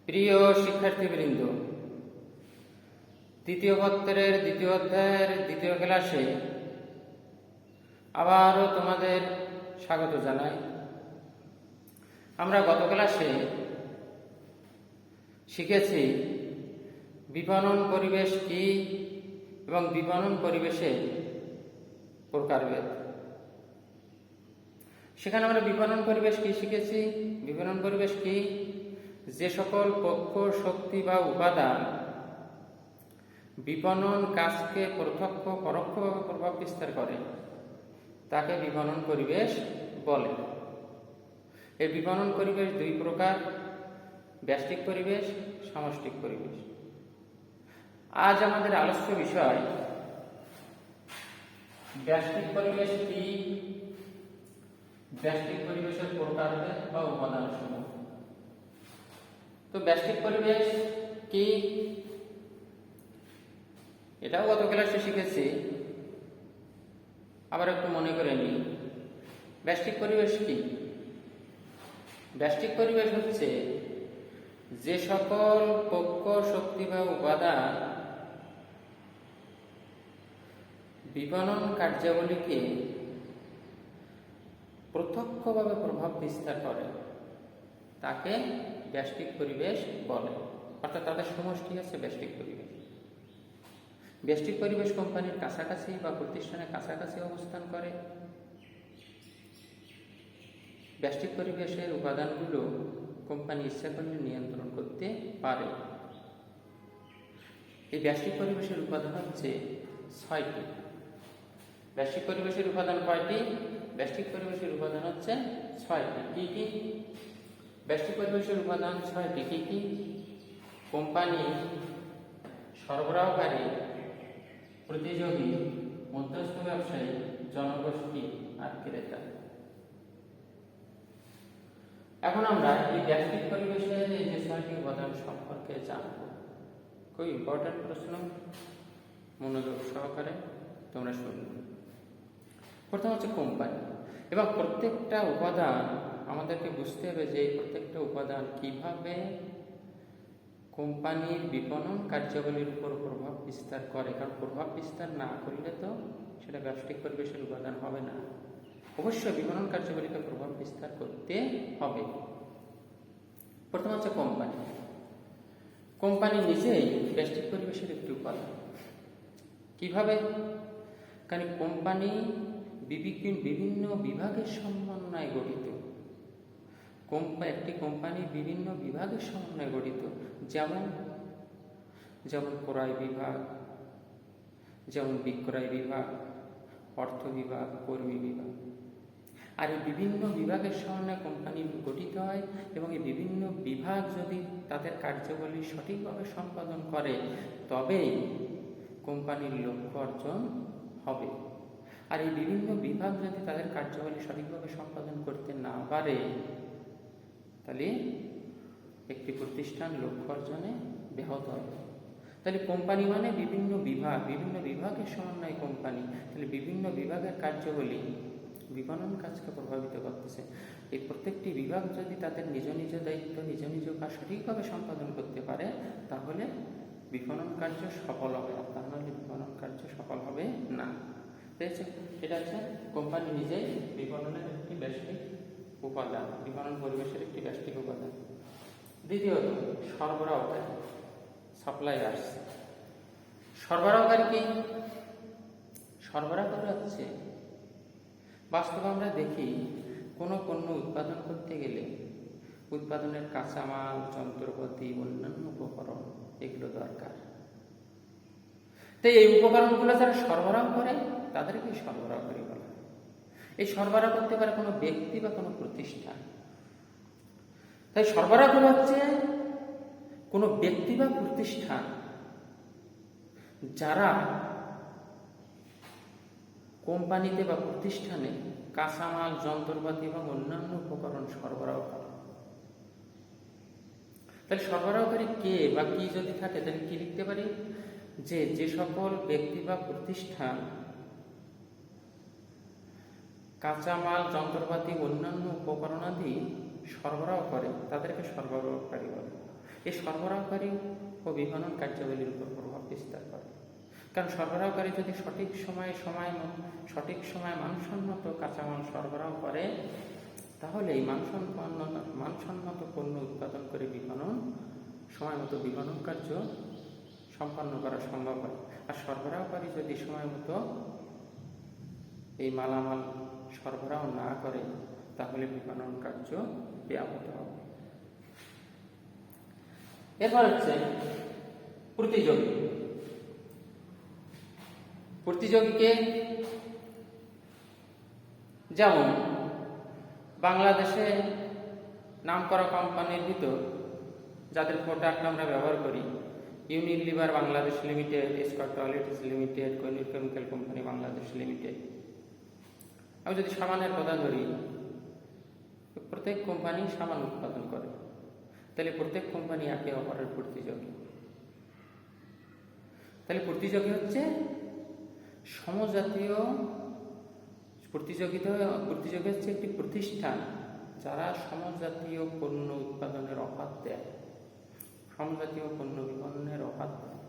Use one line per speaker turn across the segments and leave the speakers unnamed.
প্রিয় শিক্ষার্থীবৃন্দ, দ্বিতীয় পত্রের দ্বিতীয় অধ্যায়ের দ্বিতীয় ক্লাসে আবারও তোমাদের স্বাগত জানাই। আমরা গত ক্লাসে শিখেছি বিপণন পরিবেশ কি এবং বিপণন পরিবেশের প্রকারভেদ। সেখানে আমরা বিপণন পরিবেশ কি শিখেছি। বিপণন পরিবেশ কি? যে সকল পক্ষ, শক্তি বা উপাদান বিপণন কাজকে প্রত্যক্ষ পরোক্ষভাবে প্রভাব বিস্তার করে তাকে বিপণন পরিবেশ বলে। এই বিপণন পরিবেশ দুই প্রকার: ব্যষ্টিক পরিবেশ, সমষ্টিক পরিবেশ। আজ আমাদের আলোচ্য বিষয় ব্যষ্টিক পরিবেশ কি, ব্যষ্টিক পরিবেশের প্রকারভেদ বা উপাদানসমূহ। তো ব্যষ্টিক পরিবেশ কি এটাও গত ক্লাসে শিখেছি, আবার একটু মনে করে নিই। ব্যষ্টিক পরিবেশ কি? ব্যষ্টিক পরিবেশ হচ্ছে যে সকল পক্ষ, শক্তি বা উপাদান বিপণন কার্যাবলীকে প্রত্যক্ষভাবে প্রভাব বিস্তার করে তাকে ব্যষ্টিক পরিবেশ বলে। অর্থাৎ তাদের সমষ্টি আছে ব্যষ্টিক পরিবেশ। ব্যষ্টিক পরিবেশ কোম্পানির কাছাকাছি বা প্রতিষ্ঠানের কাছাকাছি অবস্থান করে। ব্যষ্টিক পরিবেশের উপাদানগুলো কোম্পানি ইচ্ছা করলে নিয়ন্ত্রণ করতে পারে। এই ব্যষ্টিক পরিবেশের উপাদান হচ্ছে 6টি। ব্যষ্টিক পরিবেশের উপাদান কয়টি? ব্যষ্টিক পরিবেশের উপাদান হচ্ছে 6টি। কি কি ব্যষ্টিক পরিবেশের উপাদান? 6টি। কি কি? কোম্পানি, সরবরাহকারী, প্রতিযোগী, মধ্যস্থ ব্যবসায়ী, জনগোষ্ঠী আর ক্রেতা। এখন আমরা এই ব্যষ্টিক পরিবেশের এই যে 6টি উপাদান সম্পর্কে জানব। খুব ইম্পর্টেন্ট প্রশ্ন, মনোযোগ সহকারে তোমরা শুনবে। প্রথম হচ্ছে কোম্পানি, এবং প্রত্যেকটা উপাদান আমাদেরকে বুঝতে হবে যে এই প্রত্যেকটা উপাদান কিভাবে কোম্পানির বিপণন কার্যাবলীর উপর প্রভাব বিস্তার করে। কারণ প্রভাব বিস্তার না করলে তো সেটা ব্যষ্টিক পরিবেশের উপাদান হবে না। অবশ্যই বিপণন কার্যাবলীকে প্রভাব বিস্তার করতে হবে। প্রথম হচ্ছে কোম্পানি। কোম্পানি নিজেই ব্যষ্টিক পরিবেশের একটি উপাদান। কিভাবে? কারণ কোম্পানি বিভিন্ন বিভাগের সমন্বয়ে গঠিত। একটি কোম্পানি বিভিন্ন বিভাগের সমন্বয়ে গঠিত, যেমন ক্রয় বিভাগ, যেমন বিক্রয় বিভাগ, অর্থ বিভাগ, কর্মী বিভাগ। আর এই বিভিন্ন বিভাগের সমন্বয়ে কোম্পানি গঠিত হয়, এবং এই বিভিন্ন বিভাগ যদি তাদের কার্যাবলী সঠিকভাবে সম্পাদন করে তবেই কোম্পানির লক্ষ্য অর্জন হবে। আর এই বিভিন্ন বিভাগ যদি তাদের কার্যাবলী সঠিকভাবে সম্পাদন করতে না পারে তাহলে একটি প্রতিষ্ঠান লক্ষ্য অর্জনে ব্যাহত হবে। তাহলে কোম্পানি মানে বিভিন্ন বিভাগের সমন্বয় কোম্পানি। তাহলে বিভিন্ন বিভাগের কার্যাবলী বিপণন কাজকে প্রভাবিত করতেছে। এই প্রত্যেকটি বিভাগ যদি তাদের নিজ নিজ দায়িত্ব, নিজ কাজ সঠিকভাবে সম্পাদন করতে পারে তাহলে বিপণন কার্য সফল হবে, আর তা নাহলে বিপণন কার্য সফল হবে না। এটা হচ্ছে কোম্পানি নিজেই বিপণনের একটি ব্যষ্টিক উপাদান, বিপণন পরিবেশের একটি ব্যষ্টিক উপাদান। দ্বিতীয়ত সরবরাহকারী, সাপ্লায়ার্স। সরবরাহকারী কি? সরবরাহকারী হচ্ছে, বাস্তবে আমরা দেখি কোনো পণ্য উৎপাদন করতে গেলে উৎপাদনের কাঁচামাল, যন্ত্রপাতি, অন্যান্য উপকরণ এগুলো দরকার। তো এই উপকরণগুলো যারা সরবরাহ করে তাদেরকে সরবরাহকারী বলা হয়। এই সরবরাহ করতে পারে কোনো ব্যক্তি বা কোনো প্রতিষ্ঠান। তাই সরবরাহ করা হচ্ছে কোনো ব্যক্তি বা প্রতিষ্ঠান যারা কোম্পানিতে বা প্রতিষ্ঠানে কাঁচামাল, যন্ত্রপাতি এবং অন্যান্য উপকরণ সরবরাহ করে। তাহলে সরবরাহকারী কে বা কি যদি থাকে তাহলে কি লিখতে পারি? যে সকল ব্যক্তি বা প্রতিষ্ঠান কাঁচামাল, যন্ত্রপাতি, অন্যান্য উপকরণাদি সরবরাহ করে তাদেরকে সরবরাহকারী বলে। এই সরবরাহকারী ও বিপণন কার্যাবলীর উপর প্রভাব বিস্তার করে। কারণ সরবরাহকারী যদি সঠিক সময়ে মানসম্মত কাঁচামাল সরবরাহ করে, তাহলে এই মানসম্মত পণ্য উৎপাদন করে সময় মতো বিপণন কার্য সম্পন্ন করা সম্ভব হয়। আর সরবরাহকারী যদি সময় মতো এই মালামাল সরবরাহ না করে, তাহলে বিপণন কার্য ব্যাহত হবে। এরপর হচ্ছে প্রতিযোগীকে যেমন বাংলাদেশে নামকরা কোম্পানির ভিতর যাদের প্রোডাক্ট আমরা ব্যবহার করি, Unilever Bangladesh limited, Scott toilets limited, Kohinoor chemical company Bangladesh limited. আমি যদি সাবানের কথা ধরি, প্রত্যেক কোম্পানি সাবান উৎপাদন করে, তাহলে প্রত্যেক কোম্পানি একে অপরের প্রতিযোগী। তাহলে প্রতিযোগী হচ্ছে সমজাতীয় প্রতিযোগী হচ্ছে একটি প্রতিষ্ঠান যারা সমজাতীয় পণ্য উৎপাদনের অফার দেয়, সমজাতীয় পণ্য বিপণনের অফার দেয়।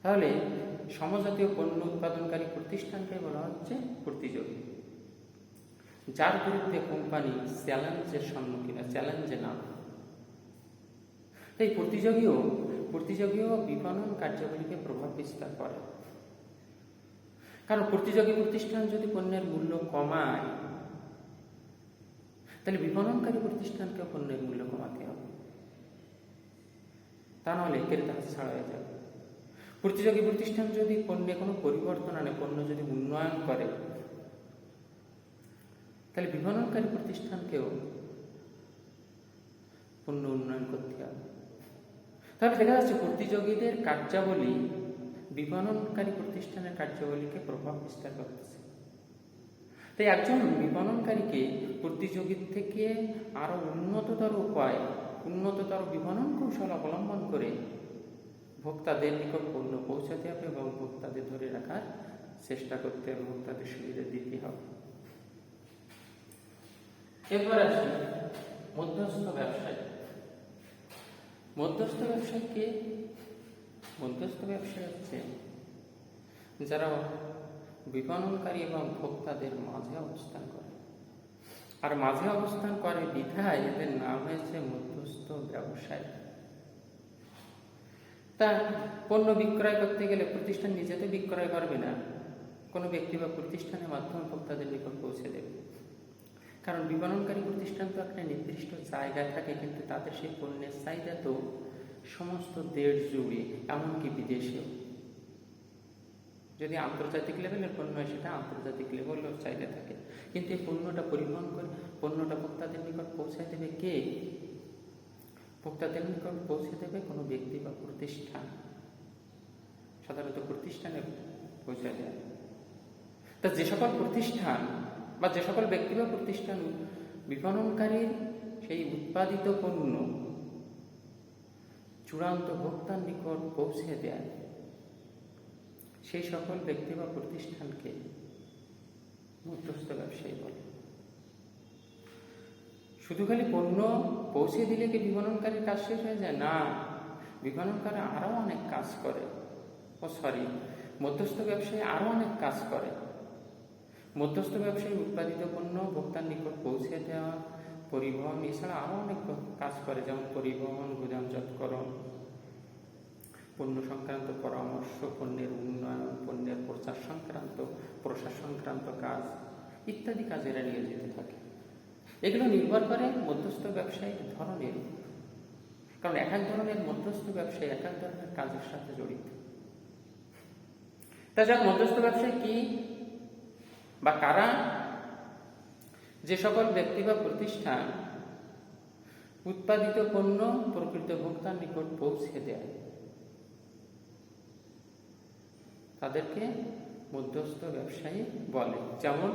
তাহলে সমজাতীয় পণ্য উৎপাদনকারী প্রতিষ্ঠানকে বলা হচ্ছে প্রতিযোগী, যার বিরুদ্ধে কোম্পানি চ্যালেঞ্জে নাম। তাই প্রতিযোগীও বিপণন কার্যাবলীকে প্রভাব বিস্তার করে। কারণ প্রতিযোগী প্রতিষ্ঠান যদি পণ্যের মূল্য কমায়, তাহলে বিপণনকারী প্রতিষ্ঠানকে পণ্যের মূল্য কমাতে হবে, তা নাহলে ক্রেতা ছাড়া হয়ে যাবে। প্রতিযোগী প্রতিষ্ঠান যদি পণ্যে কোনো পরিবর্তন আনে, পণ্য যদি উন্নয়ন করে, তাহলে বিপণনকারী প্রতিষ্ঠানকেও পণ্য উন্নয়ন করতে হবে। তাহলে দেখা যাচ্ছে প্রতিযোগীদের কার্যাবলী বিপণনকারী প্রতিষ্ঠানের কার্যাবলীকে প্রভাব বিস্তার করতেছে। তাই একজন বিপণনকারীকে প্রতিযোগীর থেকে আরো উন্নততর বিপণন কৌশল অবলম্বন করে ভোক্তাদের নিকট পণ্য পৌঁছাতে হবে এবং ভোক্তাদের ধরে রাখার চেষ্টা করতে হবে, ভোক্তাদের সুবিধা দিতে হবে। এরপর আসি মধ্যস্থ ব্যবসায়ী। মধ্যস্থ ব্যবসায়ী হচ্ছে যারা বিপণনকারী এবং ভোক্তাদের মাঝে অবস্থান করে, আর মাঝে অবস্থান করে বিধায় এদের নাম হয়েছে মধ্যস্থ ব্যবসায়ী। তা পণ্য বিক্রয় করতে গেলে প্রতিষ্ঠান নিজে তো বিক্রয় করবে না, কোনো ব্যক্তি বা প্রতিষ্ঠানের মাধ্যমে ভোক্তাদের নিকট পৌঁছে দেবে। কারণ বিপণনকারী প্রতিষ্ঠান তো একটা নির্দিষ্ট জায়গায় থাকে, কিন্তু তাদের সেই পণ্যের চাহিদা তো সমস্ত দেশ জুড়ে, এমনকি বিদেশেও। যদি আন্তর্জাতিক লেভেলের পণ্য হয়, সেটা আন্তর্জাতিক লেভেলের চাহিদা থাকে, কিন্তু এই পণ্যটা পরিবহন করে পণ্যটা ভোক্তাদের নিকট পৌঁছায় দেবে কে? ভোক্তাদের নিকট পৌঁছে দেবে কোনো ব্যক্তি বা প্রতিষ্ঠান, সাধারণত প্রতিষ্ঠানে পৌঁছে দেয়। তা যে সকল প্রতিষ্ঠান বা যে সকল ব্যক্তি বা প্রতিষ্ঠান বিপণনকারীর সেই উৎপাদিত পণ্য চূড়ান্ত ভোক্তার নিকট পৌঁছে দেয়, সেই সকল ব্যক্তি বা প্রতিষ্ঠানকে মধ্যস্থ ব্যবসায়ী বলে। শুধু খালি পণ্য পৌঁছে দিলে কি বিপণনকারীর কাজ শেষ হয়ে যায়? না, বিপণনকারী আরো অনেক কাজ করে। মধ্যস্থ ব্যবসায়ী আরো অনেক কাজ করে। মধ্যস্থ ব্যবসায়ী উৎপাদিত পণ্য ভোক্তার নিকট পৌঁছে দেওয়া, পরিবহন, এছাড়া আরো অনেক কাজ করে, যেমন পরিবহন, গুদামজাতকরণ, পণ্য সংক্রান্ত পরামর্শ, পণ্যের উন্নয়ন, পণ্যের প্রচার সংক্রান্ত কাজ ইত্যাদি কাজে এরা নিয়োজিত থাকে। এগুলো নির্ভর করে মধ্যস্থ ব্যবসায়ীর ধরনের, কারণ এক এক ধরনের মধ্যস্থ ব্যবসায়ী এক এক ধরনের কাজের সাথে জড়িত। তা যাক, মধ্যস্থ ব্যবসায়ী কি বা কারা? যে সকল ব্যক্তি বা প্রতিষ্ঠান উৎপাদিত পণ্য প্রকৃত ভোক্তার নিকট পৌঁছে দেয়, তাদেরকে মধ্যস্থ ব্যবসায়ী বলে। যেমন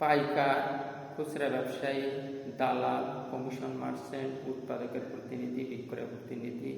পাইকার, খুচরা ব্যবসায়ী, দালাল, কমিশন মার্চেন্ট, উৎপাদকের প্রতিনিধি, বিক্রয় প্রতিনিধি,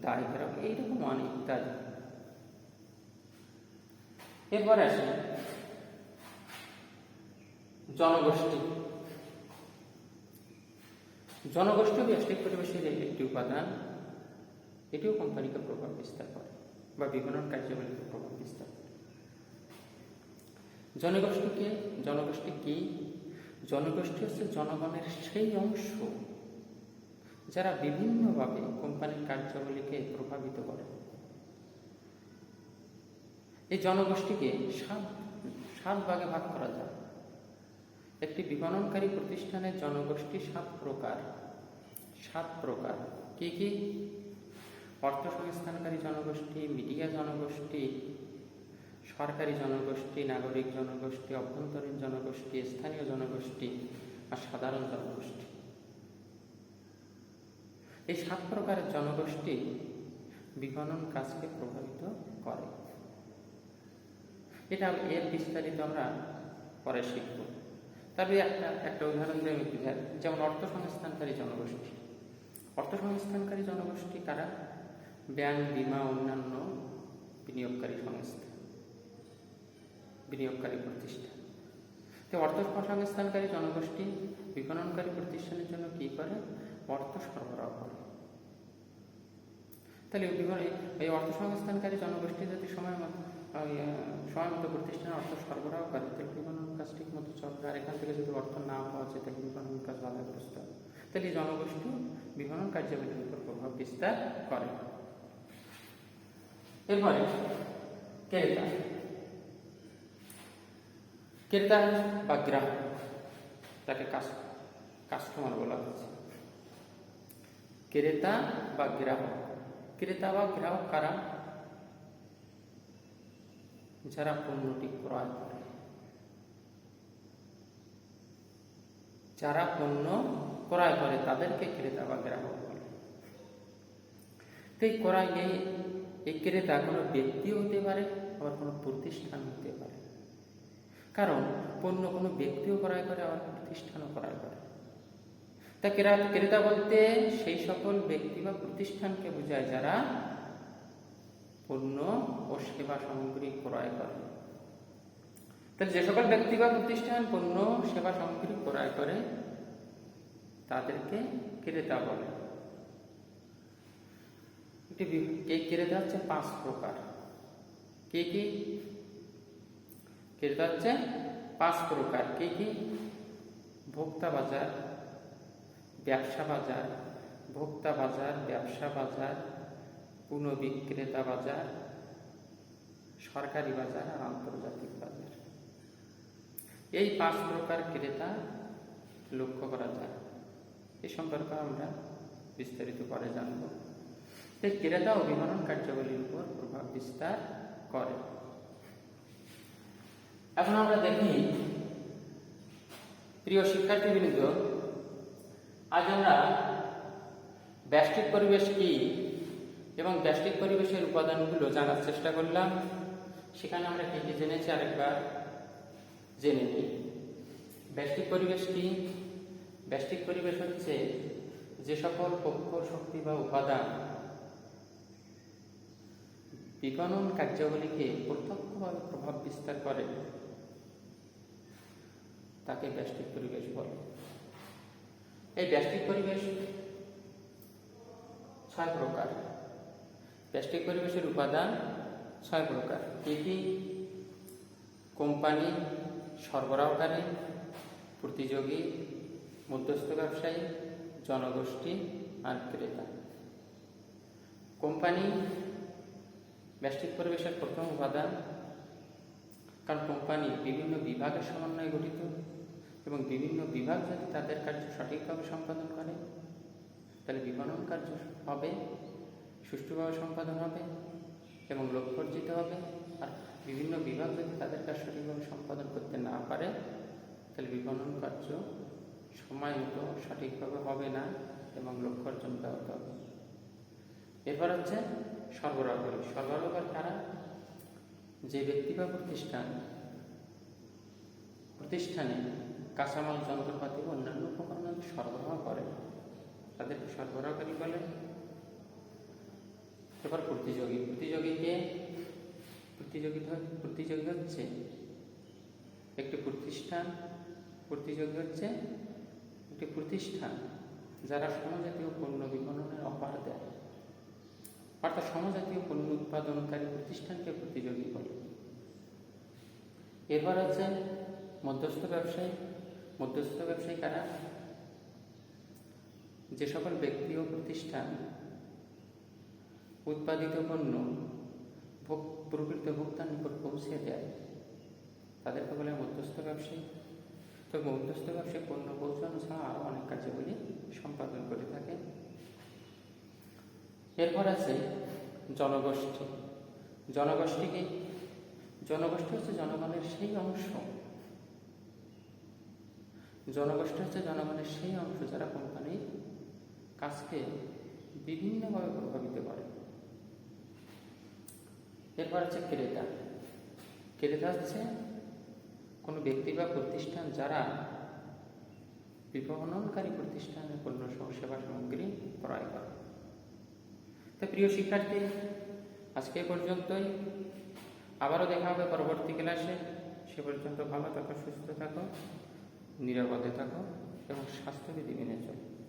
দায়গ্রাহক, এইরকম অনেক ইত্যাদি। এরপর আসে জনগোষ্ঠী। জনগোষ্ঠী ব্যষ্টিক পরিবেশের একটি উপাদান, এটিও কোম্পানিকে প্রভাব বিস্তার করে বা বিপণন কার্যাবলীকে প্রভাব বিস্তার করে। জনগোষ্ঠী কি? জনগোষ্ঠী হচ্ছে জনগণের সেই অংশ যারা বিভিন্নভাবে কোম্পানির কার্যাবলীকে প্রভাবিত করে। এই জনগোষ্ঠীকে সাত ভাগে ভাগ করা যায়। একটি বিপণনকারী প্রতিষ্ঠানের জনগোষ্ঠী সাত প্রকার। কি কি? অর্থ সংস্থানকারী জনগোষ্ঠী, মিডিয়া জনগোষ্ঠী, সরকারি জনগোষ্ঠী, নাগরিক জনগোষ্ঠী, অভ্যন্তরীণ জনগোষ্ঠী, স্থানীয় জনগোষ্ঠী আর সাধারণ জনগোষ্ঠী। এই 7 প্রকারের জনগোষ্ঠী বিপণন কাজকে প্রভাবিত করে। এটা এর বিস্তারিত আমরা পরে শিখব। তবে একটা উদাহরণ দিয়ে আমি বুঝাই, যেমন অর্থসংস্থানকারী জনগোষ্ঠী। অর্থসংস্থানকারী জনগোষ্ঠী কারা? ব্যাংক, বীমা, অন্যান্য বিনিয়োগকারী সংস্থা, বিনিয়োগকারী প্রতিষ্ঠান। তো অর্থসংস্থানকারী জনগোষ্ঠী বিপণনকারী প্রতিষ্ঠানের জন্য কি করে? অর্থ সরবরাহ করে। তাহলে এই অর্থসংস্থানকারী জনগোষ্ঠী যদি সময় মতো প্রতিষ্ঠানে অর্থ সরবরাহ করে, তাহলে বিপণন কাজ ঠিক মতো চলবে। আর এখান থেকে যদি অর্থ না পাওয়া যায়, তাহলে বিপণন কাজ বাধাগ্রস্ত হবে। তাহলে এই জনগোষ্ঠী বিপণন কার্যাবলীর উপর প্রভাব বিস্তার করে। এরপরে ক্রেতা বা গ্রাহক, তাকে কাস্টমার বলা হচ্ছে। ক্রেতা বা গ্রাহক কারা? যারা পণ্যটি ক্রয় করে, তাদেরকে ক্রেতা বা গ্রাহক বলে। তো এই ক্রেতা কোনো ব্যক্তিও হতে পারে, আবার কোনো প্রতিষ্ঠান হতে পারে। কারণ পণ্য কোনো ব্যক্তিও ক্রয় করে, আবার প্রতিষ্ঠানও ক্রয় করে। তা ক্রেতা বলতে সেই সকল ব্যক্তি বা প্রতিষ্ঠানকে বোঝায় যারা পণ্য ও সেবা সামগ্রী ক্রয় করে। তাহলে যে সকল ব্যক্তি বা প্রতিষ্ঠান পণ্য সেবা সামগ্রী ক্রয় করে, তাদেরকে ক্রেতা বলে। এই ক্রেতা হচ্ছে 5 প্রকার। কি? ক্রেতা হচ্ছে 5 প্রকার। কি? ভোক্তা বাজার, ব্যবসা বাজার, ব্যবসা বাজার, পুনঃবিক্রেতা বাজার, সরকারি বাজার আর আন্তর্জাতিক বাজার। এই 5 প্রকার ক্রেতা লক্ষ্য করা যায়। এ সম্পর্কে আমরা বিস্তারিত পরে জানব। এই ক্রেতা ও বিপণন কার্যাবলীর উপর প্রভাব বিস্তার করে। এখন আমরা দেখি, প্রিয় শিক্ষার্থীবৃন্দ, আজ আমরা ব্যষ্টিক পরিবেশ কি এবং ব্যষ্টিক পরিবেশের উপাদানগুলো জানার চেষ্টা করলাম। সেখানে আমরা কি কি জেনেছি আরেকবার জেনে নিই। ব্যষ্টিক পরিবেশ কি? ব্যষ্টিক পরিবেশ হচ্ছে যে সকল পক্ষ, শক্তি বা উপাদান বিপণন কার্যাবলীকে প্রত্যক্ষভাবে প্রভাব বিস্তার করে, তাকে ব্যষ্টিক পরিবেশ বলে। এই ব্যষ্টিক পরিবেশ 6 প্রকার। ব্যষ্টিক পরিবেশের উপাদান 6 প্রকার। কি? কোম্পানি, সরবরাহকারী, প্রতিযোগী, মধ্যস্থ ব্যবসায়ী, জনগোষ্ঠী আর ক্রেতা। কোম্পানি ব্যষ্টিক পরিবেশের প্রথম উপাদান, কারণ কোম্পানি বিভিন্ন বিভাগের সমন্বয়ে গঠিত এবং বিভিন্ন বিভাগ যদি তাদের কার্য সঠিকভাবে সম্পাদন করে, তাহলে বিপণন কার্য হবে, সুষ্ঠুভাবে সম্পাদন হবে এবং লক্ষ্য অর্জিত হবে। আর বিভিন্ন বিভাগ যদি তাদের কাজ সঠিকভাবে সম্পাদন করতে না পারে, তাহলে বিপণন কার্য সময় মতো সঠিকভাবে হবে না এবং লক্ষ্য অর্জন ব্যাহত হবে। এরপর হচ্ছে সরবরাহকারী। সরবরাহকারী কারা? যে ব্যক্তি বা প্রতিষ্ঠানে কাঁচামাল, যন্ত্রপাতি ও অন্যান্য উপকরণ সরবরাহ করে, তাদেরকে সরবরাহকারী বলে। এরপর প্রতিযোগী হচ্ছে একটি প্রতিষ্ঠান যারা সমজাতীয় পণ্য বিপণনের অফার দেয়, অর্থাৎ সমজাতীয় পণ্য উৎপাদনকারী প্রতিষ্ঠানকে প্রতিযোগী করে। এরপর আছে মধ্যস্থ ব্যবসায়ী। মধ্যস্থ ব্যবসায়ী কারা? যে সকল ব্যক্তি ও প্রতিষ্ঠান উৎপাদিত পণ্য প্রকৃত ভোক্তার নিকট পৌঁছে দেয় তাদেরকে বলে মধ্যস্থ ব্যবসায়ী। তো মধ্যস্থ ব্যবসায়ী পণ্য পৌঁছানো ছাড়া আরও অনেক কার্যাবলী সম্পাদন করে থাকে। এরপর আছে জনগোষ্ঠী। জনগোষ্ঠী হচ্ছে জনগণের সেই অংশ, যারা কোম্পানির কাজকে বিভিন্নভাবে প্রভাবিত করে। এরপর আছে ক্রেতা। ক্রেতা হচ্ছে কোনো ব্যক্তি বা প্রতিষ্ঠান যারা বিপণনকারী প্রতিষ্ঠানের পণ্য সহ সেবা সামগ্রী ক্রয় করে। তো প্রিয় শিক্ষার্থী, আজকে পর্যন্তই। আবারও দেখা হবে পরবর্তী ক্লাসে। সে পর্যন্ত ভালো থাকো, সুস্থ থাকো, নিরাপদে থাকো এবং স্বাস্থ্যবিধি মেনে চলো।